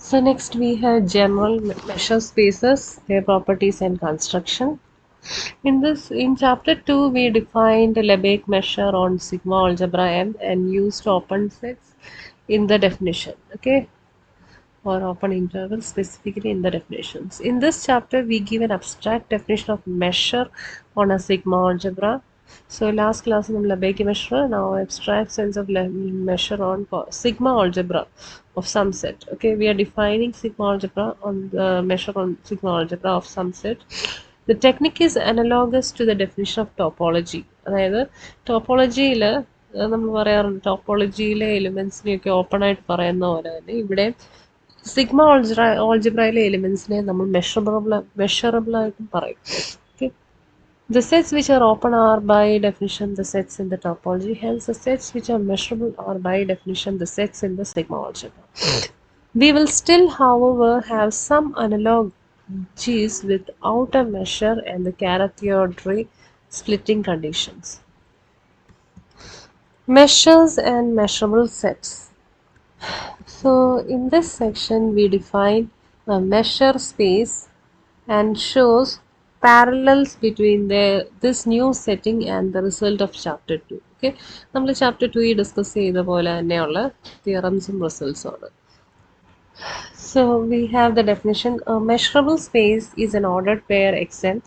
So next we have general measure spaces, their properties and construction. In chapter 2, we defined Lebesgue measure on sigma algebra M and used open sets in the definition. Okay, or open intervals specifically in the definitions. In this chapter, we give an abstract definition of measure on a sigma algebra. So last class we Lebesgue measure, now abstract sense of measure on sigma algebra of some set. Okay, we are defining sigma algebra on the measure on sigma algebra of some set. The technique is analogous to the definition of topology. അതായത് ടോപ്പോളജിയിൽ നമ്മൾ പറയാറുണ്ട് ടോപ്പോളജിയിലെ എലിമെന്റ്സിനെയൊക്കെ open ആയിട്ട് പറയുന്ന പോലെ തന്നെ ഇവിടെ sigma ഓൾജിബ്രയിലെ എലിമെന്റ്സിനെ നമ്മൾ measurable ആയിട്ടും പറയും. Okay. The sets which are open are by definition the sets in the topology. Hence, the sets which are measurable are by definition the sets in the sigma algebra. We will still, however, have some analogies with outer measure and the Carathéodory splitting conditions. Measures and measurable sets. So in this section we define a measure space and shows parallels between this new setting and the result of chapter 2. Okay, നമ്മൾ chapter 2 discuss ചെയ്ത പോലെ തന്നെയുള്ള തിയറംസും റിസൾട്ട്സും ആണ്. So we have the definition. A measurable space is an ordered pair Xn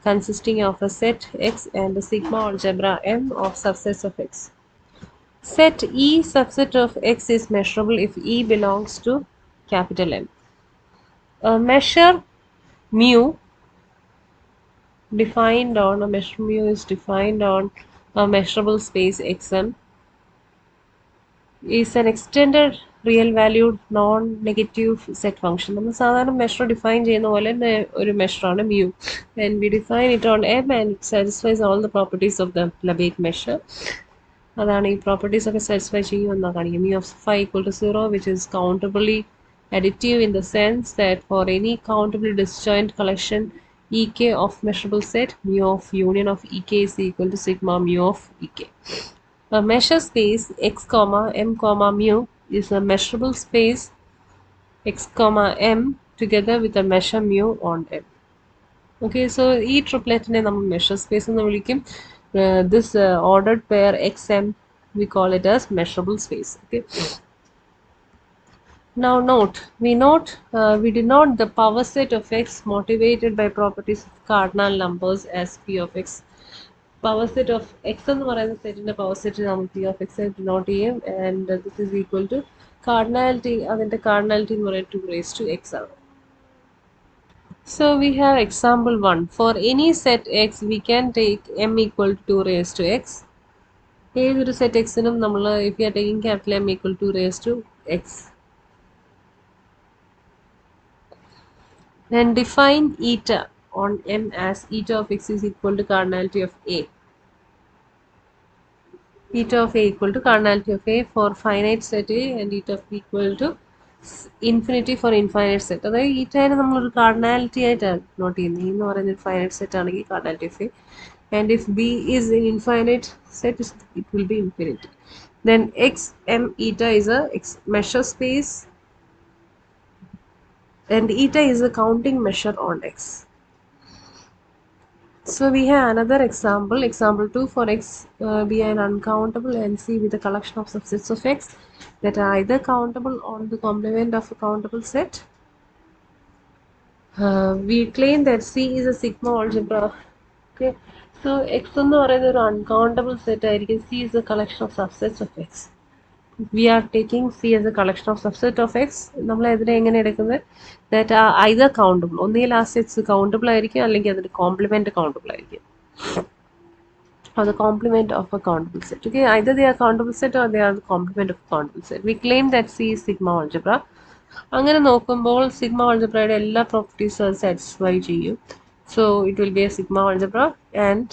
consisting of a set X and a sigma algebra M of subsets of X. Set E subset of X is measurable if E belongs to capital M. A measure mu is defined on a measurable space Xm is an extended real valued non-negative set function. നമ്മൾ സാധാരണ measure define ചെയ്യുന്ന പോലെ തന്നെ ഒരു measure ആണ് mu, and we define it on M and it satisfies all the properties of the Lebesgue measure. അതാണ് ഈ properties ഒക്കെ satisfy ചെയ്യുമെന്നാ കാണിക്കുക. mu of phi equal to 0, which is countably additive in the sense that for any countably disjoint collection ek of measurable set, mu of union of ek is equal to sigma mu of ek. A measure space x comma m comma mu is a measurable space x comma m together with a measure mu on m. Okay, so ഈ ട്രിപ്ലെറ്റിനെ നമ്മൾ measure space എന്ന് വിളിക്കും. This ordered pair xm, we call it as measurable space. Okay. Now note, we denote the power set of X motivated by properties of cardinal numbers as P of X. Power set of X എന്ന് പറയുന്ന സെറ്റിന്റെ power set നമ്മൾ P of X ആയിട്ട് denote ചെയ്യും, and this is equal to cardinality, അതിന്റെ cardinality എന്ന് പറയുന്നത് 2 raised to X ആണ്. So we have example 1. For any set X, we can take M equal to 2 raised to X. ഏതൊരു set എക്സിനും നമ്മൾ if we are taking capital M equal to 2 raised to X. Then define eta on M as eta of X is equal to cardinality of A. Eta of A equal to cardinality of A for finite set A and eta of B equal to infinity for infinite set. അതായത് ഈറ്റേനെ നമ്മളൊരു cardinality ആയിട്ടാണ് not ചെയ്യുന്നത്. എന്ന് പറയുന്നത് finite set ആണെങ്കിൽ cardinality of A, and if B is in infinite set it will be infinity. Then X M eta is a measure space and eta is a counting measure on X. So we have another example, example 2. For X be an uncountable NC with a collection of subsets of X that are either countable on the complement of a countable set. We claim that C is a sigma algebra. Okay, so X എന്ന് പറയുന്നത് ഒരു uncountable set ആയിരിക്കും. C is a collection of subsets of X. We are taking C as a collection of subset of X. നമ്മൾ അതിനെ എങ്ങനെ എടുക്കുന്നത്? That are either countable. ഒന്നുകിൽ ആ സെറ്റ്സ് കൗണ്ടബിൾ ആയിരിക്കും, അല്ലെങ്കിൽ അതിന്റെ കോംപ്ലിമെന്റ് കൗണ്ടബിൾ ആയിരിക്കും. Or the complement of a countable set. Okay, either they are countable set or they are the complement of a countable set. We claim that C is sigma algebra. അങ്ങനെ നോക്കുമ്പോൾ sigma ആൾജിബ്രയുടെ എല്ലാ പ്രോപ്പർട്ടീസും satisfy ചെയ്യും. So it will be a sigma algebra, and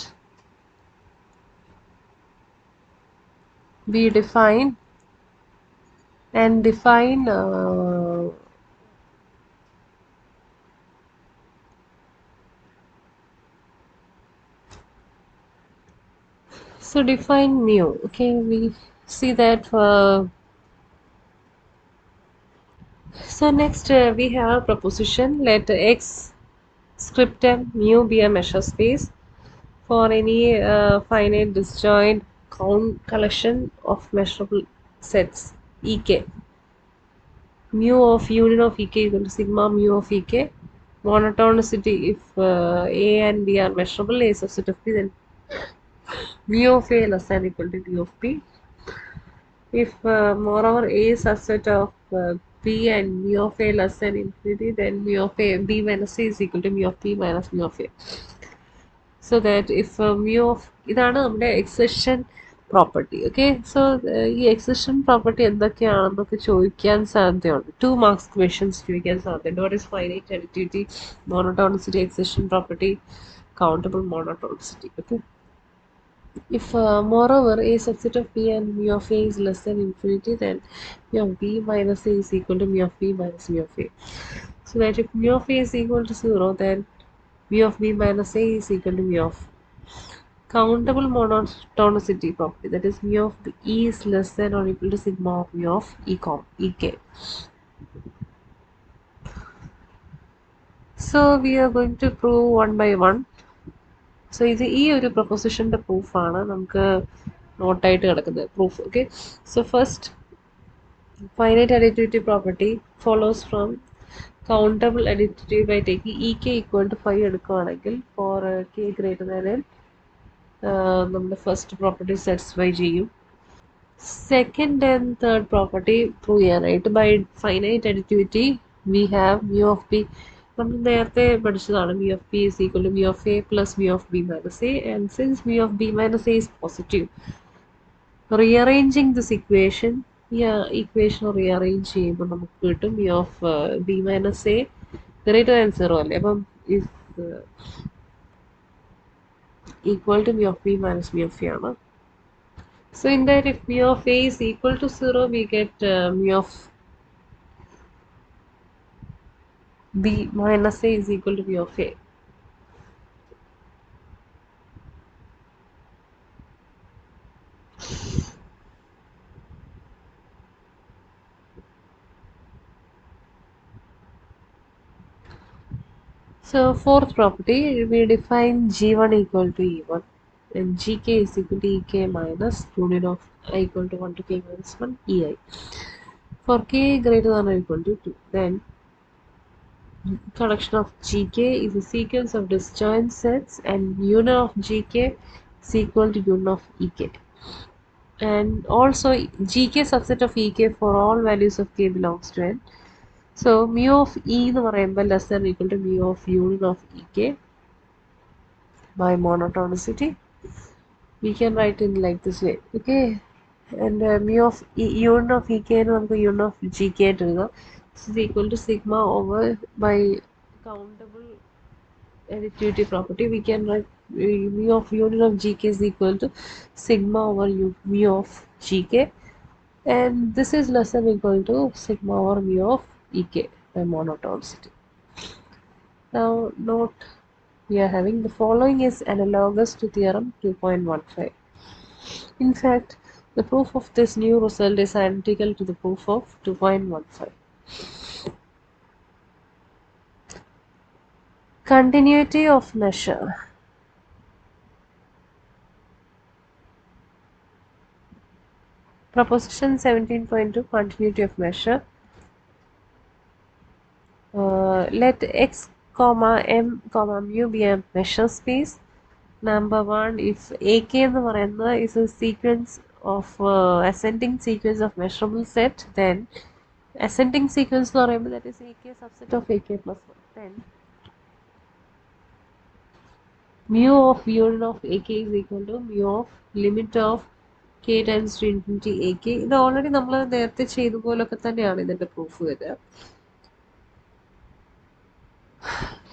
we define so define mu. Okay, we see that So next we have a proposition. Let X scriptum mu be a measure space for any finite disjoint count collection of measurable sets ek. Mu of union of ek equal to sigma mu of ek. Monotonicity, if a and b are measurable, a subset of p, then mu of a less than or equal to mu of p. If moreover a is subset of p and mu of a less than infinity, then mu of a b minus a is equal to mu of p minus mu of a. So that if mu of ഇതാണ് നമ്മുടെ എക്സെഷൻ property. Okay, so ഈ എക്സെഷൻ property എന്തൊക്കെയാണെന്നൊക്കെ ചോദിക്കാൻ സാധ്യതയുണ്ട്. 2 marks questions ചോദിക്കാൻ സാധ്യതയുണ്ട്. What is finite additivity, monotonicity, excision property, countable monotonicity. Okay, if moreover a subset of p and mu of a is less than infinity, then mu of b minus a is equal to mu of b minus mu of a. So that if mu of a is equal to 0, then mu of b minus a is equal to mu of countable monotonicity property, that is mu of e is less than or equal to sigma of mu of ek. So we are going to prove one by one. So ഇത് ഈ ഒരു പ്രൊപ്പോസിഷൻ്റെ പ്രൂഫാണ് നമുക്ക് നോട്ടായിട്ട് കിടക്കുന്നത് proof. Okay, so first finite additivity property follows from countable additivity by taking E K equal to 5 എടുക്കുകയാണെങ്കിൽ for K greater than നമ്മുടെ ഫസ്റ്റ് പ്രോപ്പർട്ടി സാറ്റിസ്ഫൈ ചെയ്യും. Second and third property prove ചെയ്യാനായിട്ട് by finite additivity we have mu of p. നമ്മൾ നേരത്തെ പഠിച്ചതാണ് mu of p is equal to mu of a plus mu of b minus a, and since mu of b minus a is positive, rearranging this equation, equation rearrange ചെയ്യുമ്പോൾ നമുക്ക് കിട്ടും mu of b minus a greater than 0 അല്ലേ, അപ്പം is equal to mu of b minus mu of a ആണ്. So in that, if mu of a is equal to 0, we get mu of b minus a is equal to mu of a. So fourth property, we define g1 equal to e1 and gk is equal to ek minus union of I equal to 1 to k minus 1 ei. For k greater than or equal to 2, then collection of gk is a sequence of disjoint sets and union of gk is equal to union of ek. And also gk subset of ek for all values of k belongs to n. So mu of e എന്ന് പറയുമ്പോൾ less than or equal to mu of union of ek by monotonicity. We can write it like this way. Okay, and mu of union of ek എന്ന് നമുക്ക് union of gk ആയിട്ട് എഴുതാം. This is equal to sigma over by countable additivity property. We can write mu of union of gk is equal to sigma over mu of gk, and this is less than or equal to sigma over mu of ek by monotonicity. Now note, we are having the following is analogous to theorem 2.15. In fact, the proof of this new result is identical to the proof of 2.15. Continuity of measure. Proposition 17.2, continuity of measure. Let x comma m comma mu be a measure space. Number 1, if ak എന്ന് പറയുന്നത് is a sequence of ascending sequence of measurable set, then ascending sequence എന്ന് പറയുമ്പോൾ that is ak subset of ak plus 1, then mu of union of ak is equal to mu of limit of k tends to infinity ak. ഇത് already നമ്മൾ നേരത്തെ ചെയ്ത പോലൊക്കെ തന്നെയാണ് ഇതിൻ്റെ proof വരിക.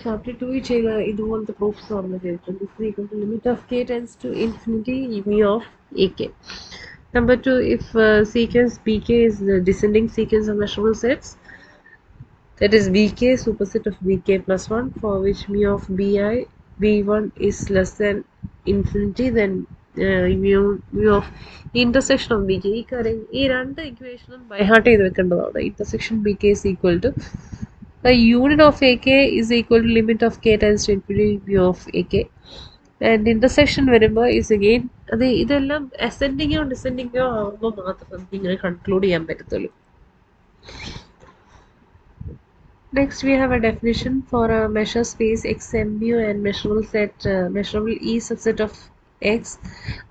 ചാപ്റ്റർ 2 ചെയ്ത ഇതുപോലത്തെ പ്രൂഫ്സ് നമ്മൾ ചെയ്തിട്ടുണ്ട്. This is equal to limit of k tends to infinity mu of ak. Number 2, if sequence bk is the descending sequence of measurable sets, that is bk superset of bk plus 1, for which mu of bi b1 is less than infinity, then mu of intersection of bk. ഈ കാര്യം ഈ രണ്ട് ഇക്വേഷനും by heart ചെയ്ത് വെക്കേണ്ടതാണ്. intersection bk is equal to the union of ak is equal to limit of k tends to infinity mu of ak, and intersection വരുമ്പോൾ is again അത് ഇതെല്ലാം അസെൻഡിങ്ങോ ഡിസെൻഡിങ്ങോ ആകുമ്പോൾ മാത്രം നമുക്ക് ഇങ്ങനെ കൺക്ലൂഡ് ചെയ്യാൻ പറ്റത്തുള്ളൂ. Next we have a definition for a measure space x m mu and measurable set measurable E subset of x.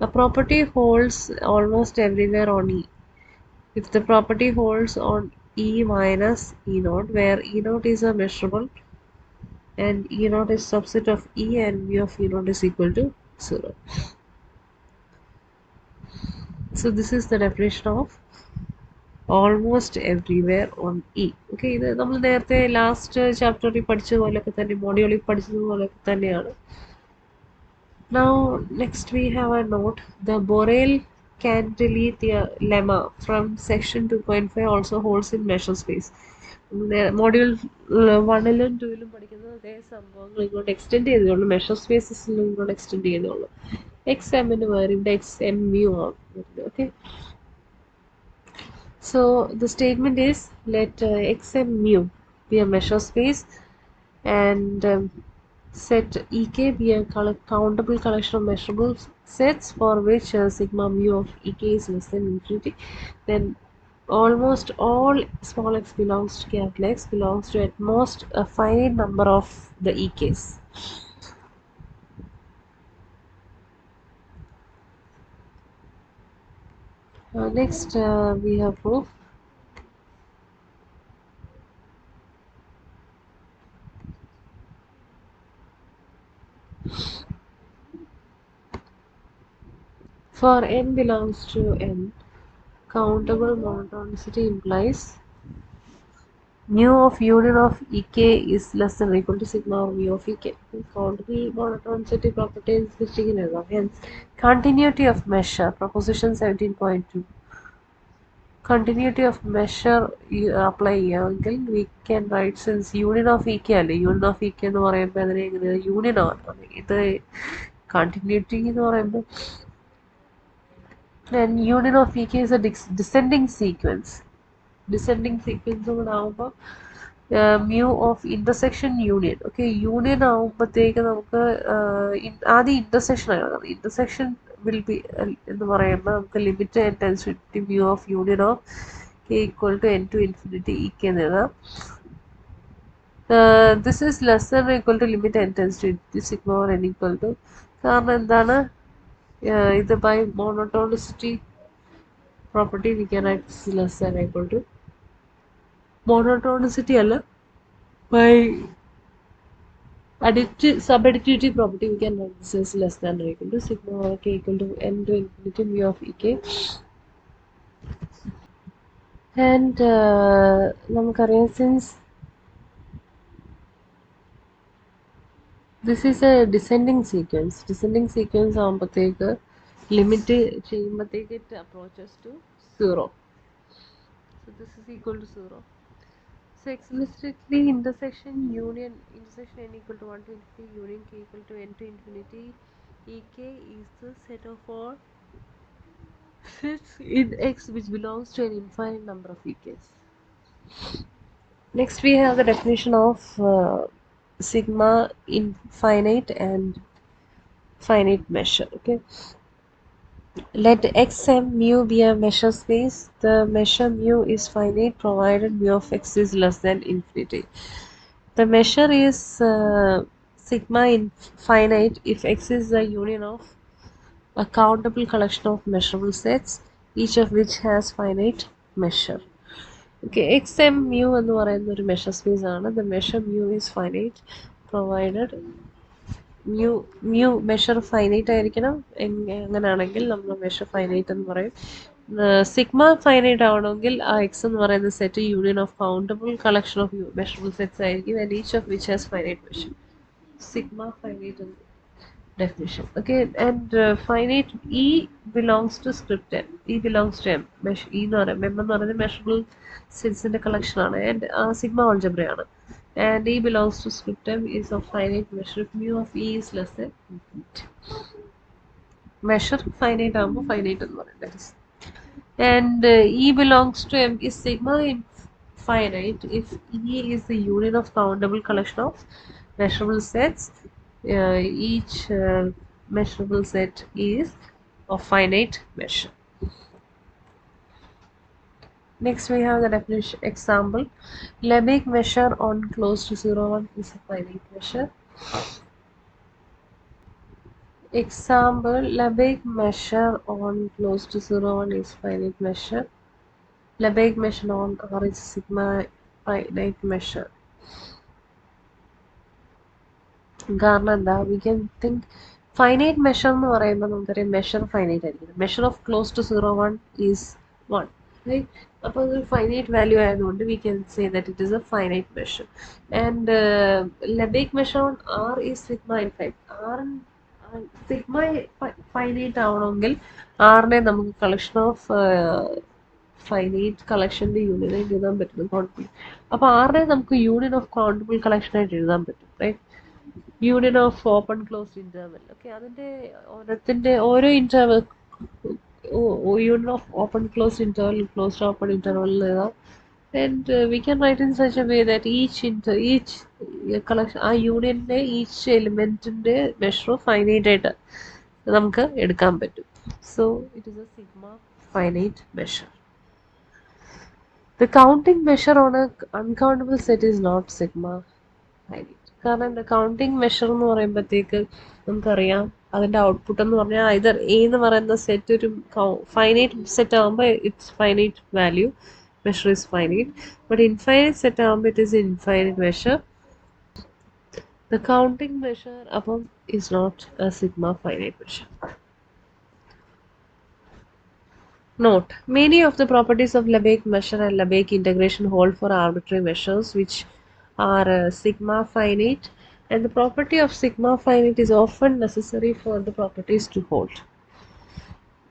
A property holds almost everywhere on E if the property holds on E minus E naught, where E naught is a measurable and E naught is subset of E and mu of E naught is equal to 0. So this is the definition of almost everywhere on E. Okay, ഇത് നമ്മൾ നേരത്തെ last ചാപ്റ്ററിൽ പഠിച്ചതുപോലെയൊക്കെ തന്നെ മോഡ്യൂളിൽ പഠിച്ചതുപോലെയൊക്കെ തന്നെയാണ്. Now next we have a note. The Borel cantilever lemma from section 2.5 also holds in measure space. Module 1ലും 2ലും പഠിക്കുന്നത് അതേ സംഭവങ്ങൾ ഇങ്ങോട്ട് എക്സ്റ്റെൻഡ് ചെയ്തതുള്ളൂ, മെഷർ സ്പേസസിൽ ഇങ്ങോട്ട് എക്സ്റ്റെൻഡ് ചെയ്യുന്നുള്ളൂ. എക്സ് എമ്മിന് വേറെ ഇവിടെ എക്സ് എം മ്യൂ ആണ് വരുന്നത്. Okay, so the statement is let x and mu be a measure space and set ek be a countable collection of measurable sets for which sigma mu of ek is less than infinity, then almost all small x belongs to capital X belongs to at most a finite number of the ek's. Next we have proof. For n belongs to n, countable monotonicity implies mu of union of ek is less than or equal to sigma of mu of ek. Countable monotonicity property is listed as hence continuity of measure, proposition 17.2. Continuity of measure apply ചെയ്യാമെങ്കിൽ we can write, since union of ek അല്ലേ, union of ek എന്ന് പറയുമ്പോൾ അതിനെ എങ്ങനെയാണ് union ആണ്, ഇത് continuity എന്ന് പറയുമ്പോൾ and union of ek is a descending sequence. Descending sequence കൂടെ ആവുമ്പോൾ mu of intersection union. Okay, union ആവുമ്പോഴത്തേക്ക് നമുക്ക് ആദ്യം ഇന്റർസെക്ഷൻ ആണ്. ഇന്റർസെക്ഷൻ വിൽ ബി എന്ന് പറയുമ്പോൾ നമുക്ക് limit n tends to infinity mu of union of k equal to n to infinity ek എന്ന് എഴുതാം. This is less than or equal to limit n tends to infinity sigma or n equal to, കാരണം എന്താണ് ഇത് by monotonicity property we can write this is less than or equal to monotonicity അല്ല, by subadditivity property we can write this is less than or equal to sigma or k equal to n to infinity mu of ek. And നമുക്കറിയാം since this is a descending sequence ആകുമ്പോഴത്തേക്ക് limit ചെയ്യുമ്പോഴത്തേക്ക് it approaches to 0. So this is equal to 0. So explicitly intersection n equal to 1 to infinity union k equal to n to infinity ek is the set of all sets in X which belongs to an infinite number of ek's. Next we have the definition of sigma infinite and finite measure. Okay, let x m mu be a measure space. The measure mu is finite provided mu of x is less than infinity. The measure is sigma infinite if x is the union of a countable collection of measurable sets, each of which has finite measure. Okay, x m mu എന്ന് പറയുന്ന ഒരു measure space ആണ്. The measure mu is finite provided mu measure finite ആയിരിക്കണം. അങ്ങനെയാണെങ്കിൽ നമ്മൾ measure finite എന്ന് പറയും. Sigma finite ആവണമെങ്കിൽ ആ എക്സ് എന്ന് പറയുന്ന set union of countable collection of measurable sets ആയിരിക്കും, and each of which has finite measure. Sigma finite എന്ന് definition. Okay, and finite E belongs to script M. E belongs to M. E എന്ന് പറയുന്നത് M എന്ന് പറയുന്നത് measurable setsന്റെ collection ആണ്, and sigma algebra ആണ്. And E belongs to script M is of finite measure if mu of E is less than infinite. measure finite ആകുമ്പോൾ finite എന്ന് പറയുന്നത്. And E belongs to M is sigma infinite if E is the union of countable collection of measurable sets. Each measurable set is of finite measure. Next we have the definition example. Lebesgue measure on close to 0, 1 is a finite measure. Example, Lebesgue measure on close to 0, 1 is finite measure. Lebesgue measure on R is sigma finite measure. കാരണം എന്താ, we can think finite measure എന്ന് പറയുമ്പോൾ നമുക്കറിയാം measure finite ആയിരിക്കും. Measure of close to 0, 1 is 1. Right? അപ്പോൾ അതൊരു finite value ആയതുകൊണ്ട് we can say that it is a finite measure. And Lebesgue measure on R is sigma infinite. Sigma finite ആവണമെങ്കിൽ ആറിനെ നമുക്ക് കളക്ഷൻ ഓഫ് ഫൈനൈറ്റ് കളക്ഷൻ്റെ യൂണിയൻ ആയിട്ട് എഴുതാൻ പറ്റും, countable. അപ്പോൾ ആറിനെ നമുക്ക് യൂണിയൻ ഓഫ് കൗണ്ടബിൾ കളക്ഷൻ ആയിട്ട് എഴുതാൻ പറ്റും, right? Union of open closed interval. Okay, അതിൻ്റെ ഓരോത്തിൻ്റെ ഓരോ interval union of open closed interval, closed open interval എഴുതാം. And we can write in such a way that each collection, ആ യൂണിയൻ്റെ each എലിമെൻറ്റിൻ്റെ measure finite ആയിട്ട് നമുക്ക് എടുക്കാൻ പറ്റും. So it is A sigma finite measure. The counting measure on a uncountable set is not sigma finite. കാരണം the counting measure എന്ന് പറയുമ്പോഴത്തേക്ക് നമുക്കറിയാം അതിൻ്റെ ഔട്ട്പുട്ട് എന്ന് പറഞ്ഞാൽ either A എന്ന് പറയുന്ന സെറ്റ് ഒരു ഫൈനൈറ്റ് സെറ്റ് ആകുമ്പോൾ it's finite value, measure is finite, but infinite set ആകുമ്പോൾ it is infinite measure. The counting measure അപ്പം is not a sigma finite measure. Note, many of the properties of Lebesgue measure and Lebesgue integration hold for arbitrary measures which are sigma finite, and the property of sigma finite is often necessary for the properties to hold.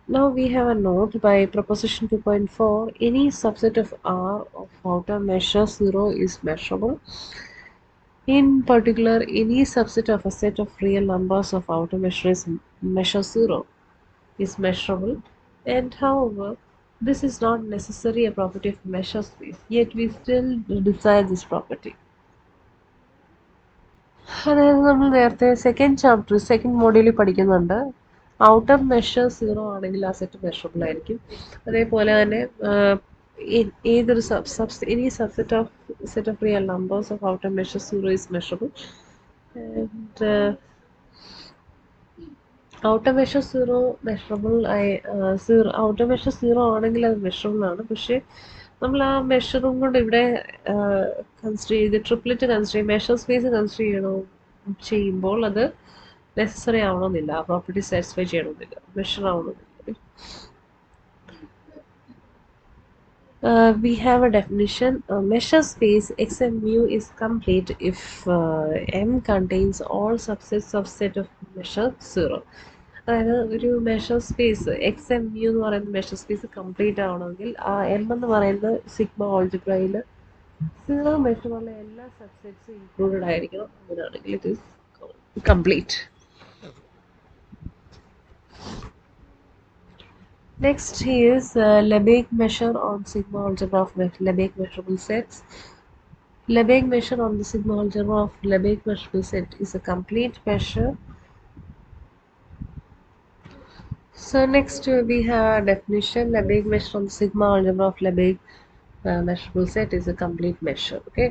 Now we have a note by proposition 2.4. Any subset of R of outer measure 0 is measurable. In particular, any subset of a set of real numbers of outer measure 0 is measurable. And however, this is not necessarily a property of measure space, yet we still desire this property. അതായത് നമ്മൾ നേരത്തെ second മോഡ്യൂളിൽ പഠിക്കുന്നുണ്ട്, outer measure 0 ആണെങ്കിൽ ആ set measurable ആയിരിക്കും. അതേപോലെ തന്നെ ഏതൊരു any set of real numbers of outer measure 0 is measurable. And outer measure 0 measurable outer measure 0 ആണെങ്കിൽ അത് മെഷറബിൾ ആണ്. പക്ഷേ നമ്മൾ ആ മെഷറും കൊണ്ട് ഇവിടെ കൺസിഡർ ചെയ്ത് ട്രിപ്ലെറ്റ് മെഷർ സ്പേസ് കൺസിഡർ ചെയ്യുമ്പോൾ അത് നെസസറി ആവണമെന്നില്ല, ആ പ്രോപ്പർട്ടി സാറ്റിസ്ഫൈ ചെയ്യണമെന്നില്ല, മെഷർ ആവണമെന്നില്ല. We have a definition. Measure space X and mu is complete if M contains all subsets of set of measure 0. അതായത് ഒരു measure space X M U എന്ന് പറയുന്ന മെഷർ സ്പേസ് കംപ്ലീറ്റ് ആവണമെങ്കിൽ ആ M എന്ന് പറയുന്ന സിഗ്മ ഓൾജിബ്രയിൽ 0 മെഷറുള്ള എല്ലാ സബ്സെറ്റ്സും ഇൻക്ലൂഡഡ് ആയിരിക്കണം. അങ്ങനെയാണെങ്കിൽ it is complete. Next is Lebesgue measure on sigma algebra of Lebesgue measurable sets. Lebesgue measure on the sigma algebra of Lebesgue measurable set is a complete measure. So next we have a definition. Lebesgue measure on the sigma algebra of Lebesgue measurable set is a complete measure. Okay,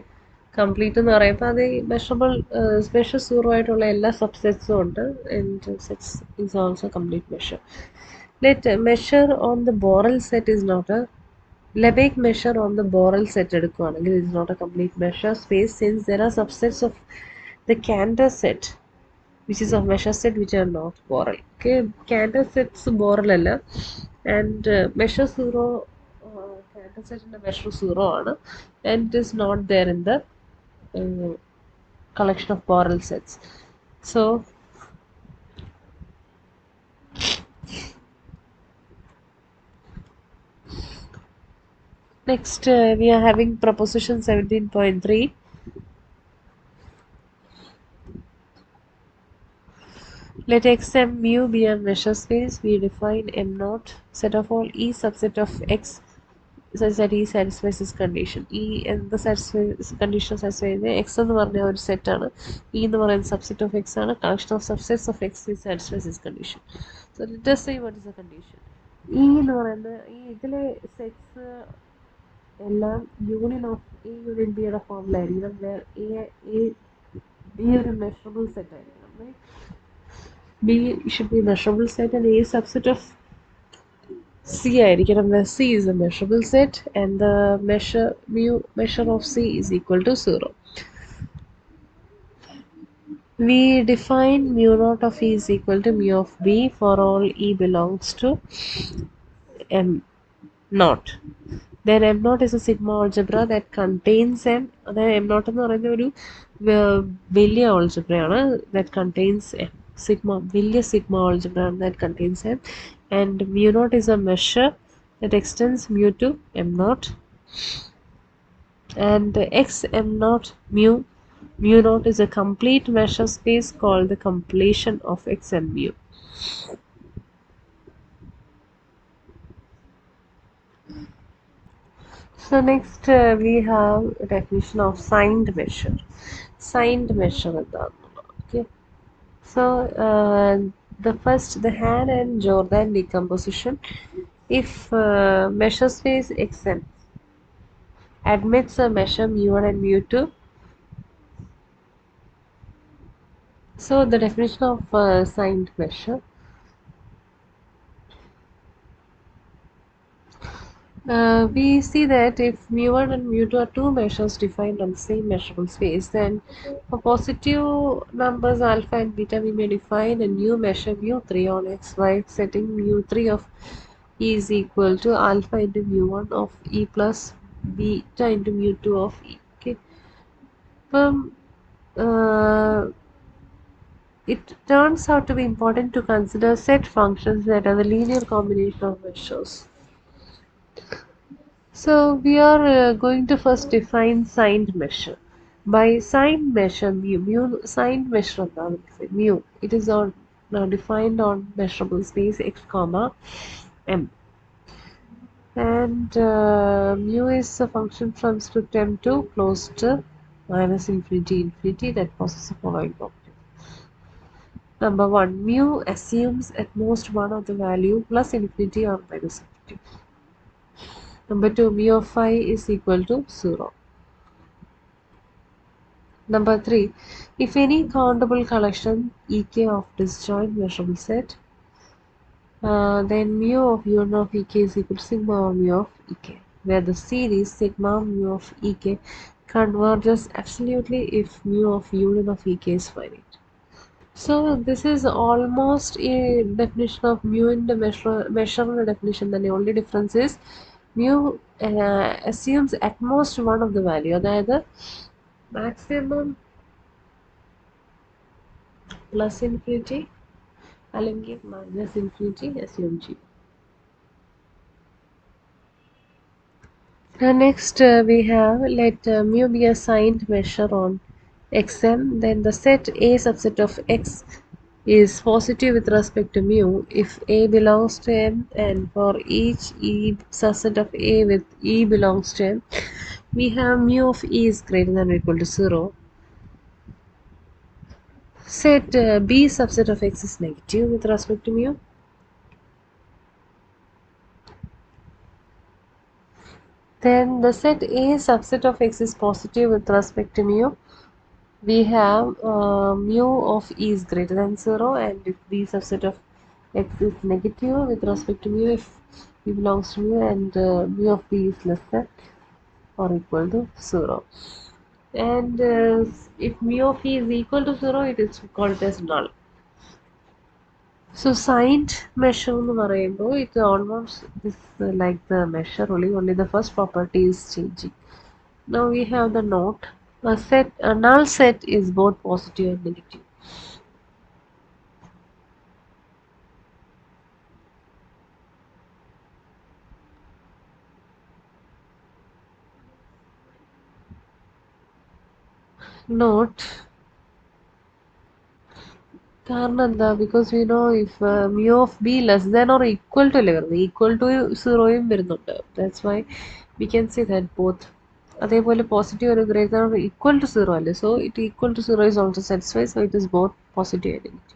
complete എന്ന് പറയുമ്പോൾ അത് measurable measure 0 ആയിട്ടുള്ള എല്ലാ സബ്സെറ്റ്സും ഉണ്ട്. And sets is also complete measure. Let measure on the Borel set is not a Lebesgue measure on the Borel set എടുക്കുകയാണെങ്കിൽ it is not a complete measure space, since there are subsets of the Cantor set which is of measure set which are not Borel. Okay, Cantor sets Borel അല്ല, and measure 0 Cantor set in the measure 0 ആണ്, and it is not there in the collection of Borel sets. So next we are having proposition 17.3. Let X and mu be a measure space. We define M naught set of all E subset of X such that E satisfies this condition. E എന്ത് condition satisfy X എന്ന് പറഞ്ഞ ഒരു set ആണ്. E എന്ന് പറയുന്ന subset of X ആണ്. Collection of subsets of X satisfies this condition. So let us say what is the condition. E എന്ന് പറയുന്ന ഈ ഇതിലെ sets എല്ലാം യൂണിയൻ ഓഫ് എ യൂണിയൻ ബിയുടെ ഫോമിലായിരിക്കണം. A B ഒരു measurable set ആയിരിക്കണം. Right? B should be a measurable set and A is subset of C ആയിരിക്കണം. Where C is a measurable set and the measure of C is equal to 0. We define mu naught of E is equal to mu of B for all E belongs to M naught. Then M naught is a sigma algebra that contains M. അതായത് M naught എന്ന് പറയുന്ന ഒരു വലിയ algebra that contains M. വലിയ sigma algebra that contains M. And mu naught is a measure that extends mu to M naught. And X M naught mu naught is a complete measure space called the completion of X and mu. So next we have a definition of signed measure. Signed measure okay. So the Han and Jordan decomposition. If measure space Xn admits a measure mu1 and mu2. So the definition of signed measure. We see that if mu1 and mu2 are two measures defined on the same measurable space, then for positive numbers alpha and beta we may define a new measure mu3 on x by setting mu3 of E is equal to alpha into mu1 of E plus beta into mu2 of E. Okay. It turns out to be important to consider set functions that are the linear combination of measures. So we are going to first define signed measure. By signed measure, signed measure mu, it is defined on measurable space x comma m, and mu is a function from strict m to close to minus infinity that possesses the following property. Number 1, mu assumes at most one of the value plus infinity or minus infinity. Number 2, mu of phi is equal to 0. Number 3, if any countable collection ek of disjoint measurable set, then mu of u1 of ek is equal to sigma of mu of ek, where the series sigma mu of ek converges absolutely if mu of u1 of ek is finite. So this is almost a definition of mu in the measurable definition. Then the only difference is mu assumes at most one of the value, അതായത് maximum plus infinity അല്ലെങ്കിൽ minus infinity assume ചെയ്യും. Next we have let mu be a signed measure on xm, then the set A subset of x is positive with respect to mu if A belongs to M, and for each E subset of A with E belongs to M, we have mu of E is greater than or equal to 0. Set B subset of X is negative with respect to mu. Then the set A subset of X is positive with respect to mu. We have mu of E is greater than 0, and if B subset of X is negative with respect to mu if E belongs to mu, and mu of B is less than or equal to 0. And if mu of E is equal to 0, it is called as null. So signed measure എന്ന് പറയുമ്പോൾ it almost is like the measure only the first property is changing. Now we have the note. A null set is both positive and negative. Note, കാരണം എന്താ because we know if mu of b less than or equal to അല്ലേ വരുന്നത് equal to സീറോയും വരുന്നുണ്ട് that's why we can say that both അതേപോലെ positive ഒരു greater or equal to zero അല്ലേ so it equal to zero is also satisfied so it is both positive identity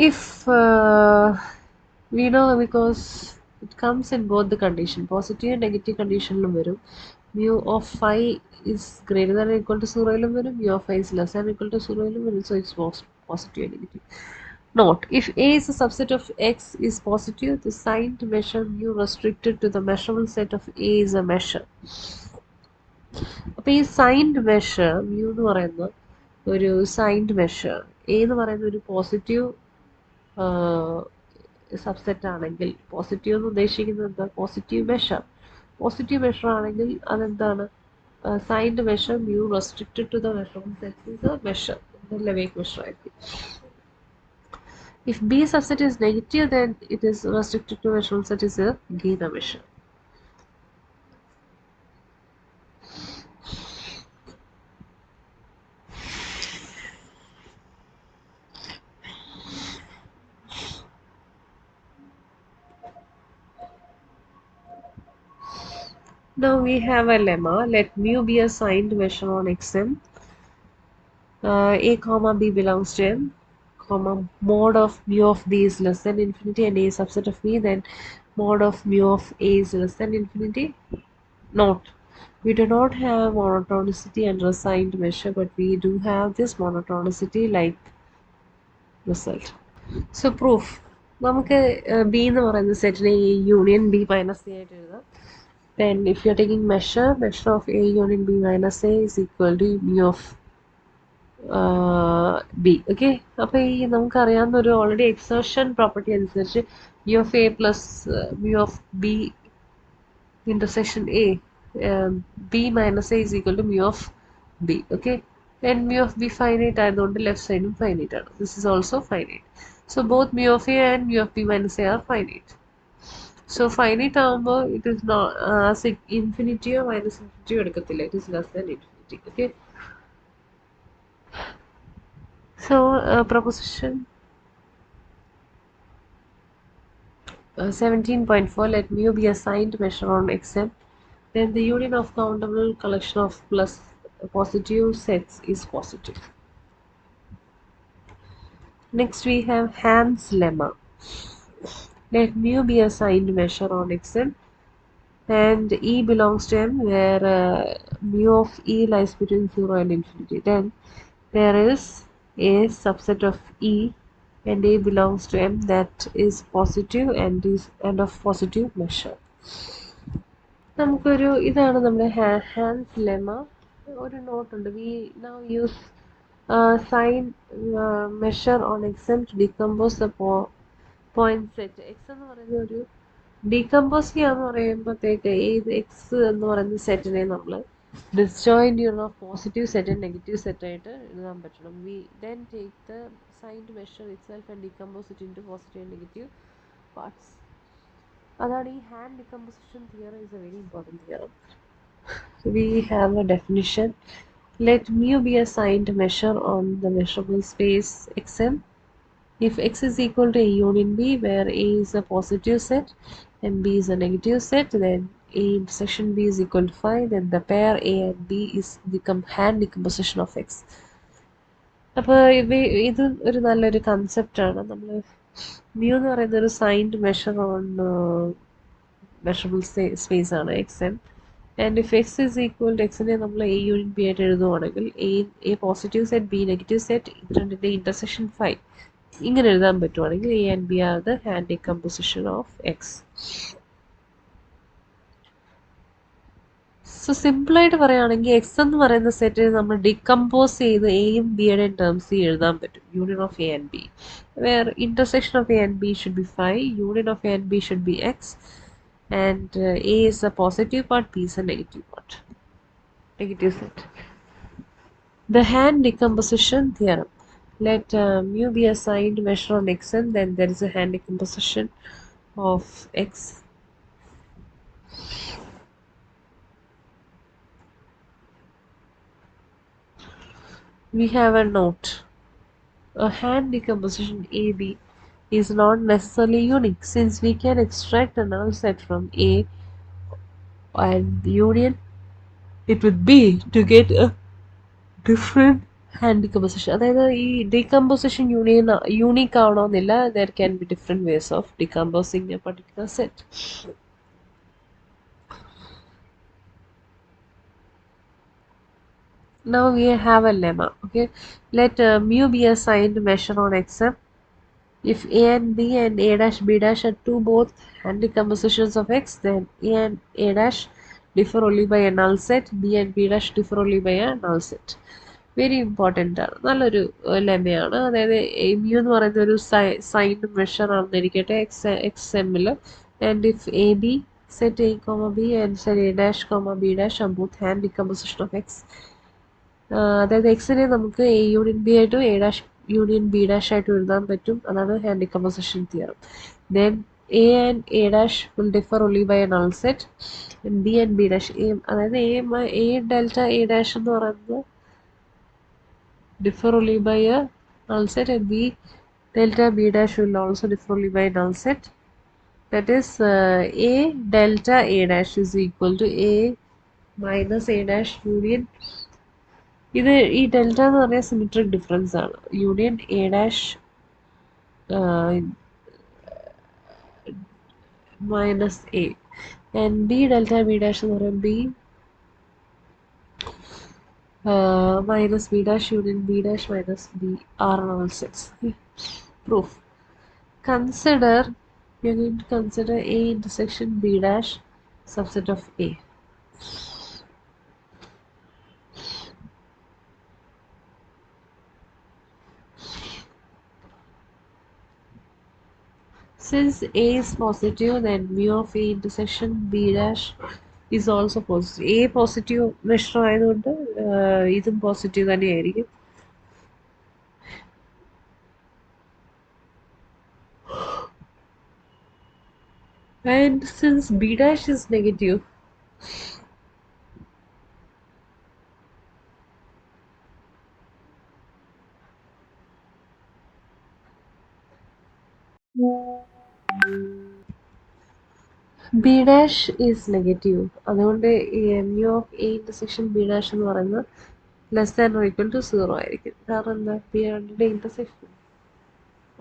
if we know because it comes in both the condition positive and negative conditionലും വരും mu of phi is greater than or equal to 0 ലും വരും mu of phi is less than or equal to 0 ലും വരും so it's both positive and negative. Note, if A is a subset of X is positive, the signed measure mu restricted to the measurable set of A is a measure. അപ്പോൾ ഈ signed measure mu എന്ന് പറയുന്ന ഒരു signed measure A എന്ന് പറയുന്ന ഒരു positive subset ആണെങ്കിൽ positive എന്ന് ഉദ്ദേശിക്കുന്നത് എന്താ പോസിറ്റീവ് മെഷർ ആണെങ്കിൽ അതെന്താണ് signed measure mu restricted to the measurable set is a measure Lebesgue measure ആയിരിക്കും. If B subset is negative, then it is restricted to measurable set is a Gainer measure. Now we have a lemma. Let mu be a signed measure on Xm. A comma B belongs to M, comma mod of mu of B is less than infinity and A is subset of B, then mod of mu of A is less than infinity. Note, we do not have monotonicity under a signed measure, but we do have this monotonicity like result. So proof. നമുക്ക് B എന്ന് പറയുന്ന സെറ്റിനെ A union B minus A ആയിട്ട് എഴുതാം. Then if you are taking measure of A union B minus A is equal to mu of B. Okay, അപ്പോൾ ഈ നമുക്കറിയാവുന്ന ഒരു ഓൾറെഡി എക്സേർഷൻ പ്രോപ്പർട്ടി അനുസരിച്ച് mu of A plus mu of B intersection A, B minus A is equal to mu of B. Okay, and mu of B finite ആയതുകൊണ്ട് left സൈഡും finite ആണ്. This is also finite. So both mu of A and mu of B minus A are finite. So finite ആകുമ്പോൾ it is not as infinity or minus infinity എടുക്കത്തില്ല, it is less than infinity. Okay, so proposition 17.4, let mu be a signed measure on Xm, then the union of countable collection of plus positive sets is positive. Next we have Hans lemma. Let mu be a signed measure on Xm and E belongs to M where mu of E lies between 0 and infinity. Then there is a subset of E and A belongs to M that is positive and of positive measure. നമുക്കൊരു ഇതാണ് നമ്മുടെ Hahn's lemma. ഒരു നോട്ടുണ്ട്, we now use sign measure on X M to decompose the point set. X എന്ന് പറയുന്ന ഒരു decompose ചെയ്യാന്ന് പറയുമ്പോഴത്തേക്ക് ഏത് എക്സ് എന്ന് പറയുന്ന സെറ്റിനെ നമ്മൾ disjoint union of positive set and negative set ആയിട്ട് എഴുതാൻ പറ്റണം. We then take the signed measure itself and decompose it into positive and negative parts. അതാണ് ഈ Hahn decomposition theorem is a very important theorem. We have a definition. Let mu be a signed measure on the measurable space Xm. If X is equal to A union B, where A is a positive set and B is a negative set, then A intersection B is equal to 5, then the pair A and B is become hand decomposition of X. അപ്പോൾ ഇത് ഒരു നല്ലൊരു കൺസെപ്റ്റാണ്. നമ്മൾ mu എന്ന് പറയുന്ന ഒരു signed measure on measurable space ആണ് Xm. And if X is equal to എക്സിനെ നമ്മൾ എ യൂണിറ്റ് ബി ആയിട്ട് എഴുതുവാണെങ്കിൽ A positive set B negative set ഇത് രണ്ടിൻ്റെ ഇൻ്റർസെക്ഷൻ 5 ഇങ്ങനെ എഴുതാൻ പറ്റുവാണെങ്കിൽ A and B are the Hahn decomposition of X. So സിമ്പിളായിട്ട് പറയുകയാണെങ്കിൽ എക്സ് എന്ന് പറയുന്ന സെറ്റിൽ നമ്മൾ ഡികമ്പോസ് ചെയ്ത് എയും ബിയുടെയും ടേംസ് എഴുതാൻ പറ്റും. Union of A and B where intersection of A and B should be 5, union of A and B should be X, and A is a positive part, B is a negative part, negative set. The hand decomposition theorem. Let mu be a signed measure on Xm, then there is a hand decomposition of X. We have a note. a hand decomposition AB is not necessarily unique, since we can extract a null set from A and union it with B to get a different hand decomposition. അതായത് ഈ decomposition unique ആവണമെന്നില്ല. There can be different ways of decomposing a particular set. Now we have a lemma. Okay, let mu be a signed measure on Xm. If A and B and A dash B dash are two both hand decompositions of X, then A and A dash differ only by a null set, B and B dash differ only by a null set. Very important ആണ്, നല്ലൊരു ലെമയാണ്. അതായത് mu എന്ന് പറയുന്ന ഒരു signed measure ആണെന്നിരിക്കട്ടെ X എമ്മിൽ, and if A B set A comma B and set A dash comma B dash are both Hahn decomposition of X. അതായത് എക്സിനെ നമുക്ക് എ യൂണിയൻ ബി ആയിട്ടും A dash union B dash ആയിട്ടും എഴുതാൻ പറ്റും. അതാണ് Hahn decomposition theorem. Then A and A dash will differ only by a null set, B and B dash അതായത് A delta A dash എന്ന് പറയുന്നത് differ only by a null set, and B delta B dash will also differ only by a null set. That is A delta A dash is equal to A minus A dash union. ഇത് ഈ delta എന്ന് പറഞ്ഞാൽ symmetric difference ആണ്. Union A dash minus A, and B delta B dash എന്ന് പറയുമ്പോൾ B minus B dash union B dash minus B are null sets. Proof. Consider, we are going to consider A intersection B dash subset of A. Since A is positive, then mu of A intersection B dash is also positive. A positive measure ആയതുകൊണ്ട് ഇതും positive തന്നെയായിരിക്കും. And since B dash is negative, B dash is negative. അതുകൊണ്ട് mu of A intersection B dash എന്ന് പറയുന്നത് less than or equal to 0 ആയിരിക്കും. കാരണം എന്താ, B രണ്ടിൻ്റെ ഇൻ്റർസെക്ഷൻ.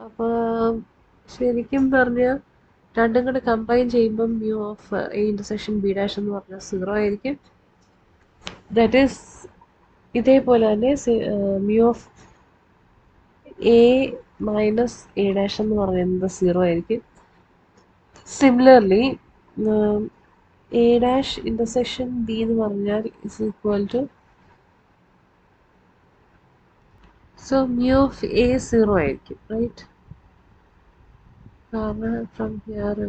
അപ്പോൾ ശരിക്കും പറഞ്ഞാൽ രണ്ടും കൂടെ കമ്പൈൻ ചെയ്യുമ്പം mu of A intersection B dash എന്ന് പറഞ്ഞാൽ 0 ആയിരിക്കും. ദാറ്റ് ഈസ് ഇതേപോലെ തന്നെ mu of A minus A dash എന്ന് പറയുന്നത് 0 ആയിരിക്കും. Similarly A dash intersection B എന്ന് പറഞ്ഞാൽ is equal to, so mu of A 0 ആയിരിക്കും, right? കാരണം from here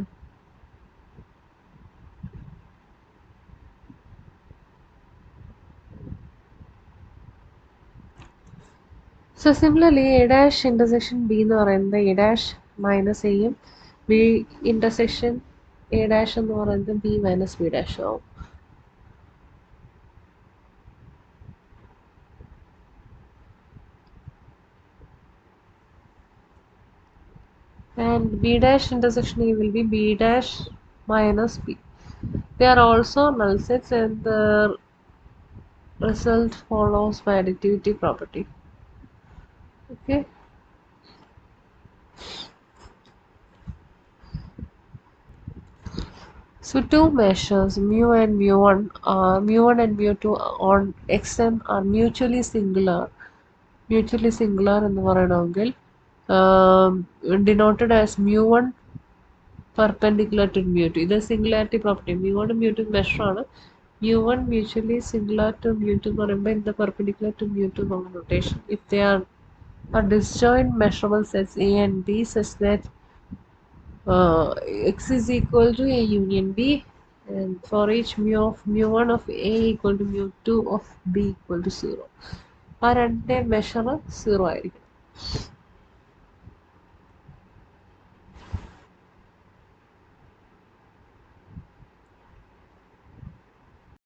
so similarly A dash intersection B എന്ന് പറയുന്നത് A dash മൈനസ് എയും B intersection A dash എന്ന് പറയുന്നത് B മൈനസ് B dash ആവും. And B dash intersection A will be B dash minus B. They are also null sets, and the result follows by additivity property. Okay. So two measures mu and mu1 and mu2 on Xm are mutually singular എന്ന് പറയണമെങ്കിൽ denoted as mu1 perpendicular to mu2. ഇത് singularity property. mu1 mu2 measure ആണ്. mu1 mutually singular to mu2 എന്ന് പറയുമ്പോൾ in the perpendicular to mu2 എന്നുള്ള notation. If they are disjoint measurable sets A and B such that X is equal to A union B, and for each mu1 of A equal to mu2 of B equal to 0. ആ രണ്ടിൻ്റെ measure 0 ആയിരിക്കും.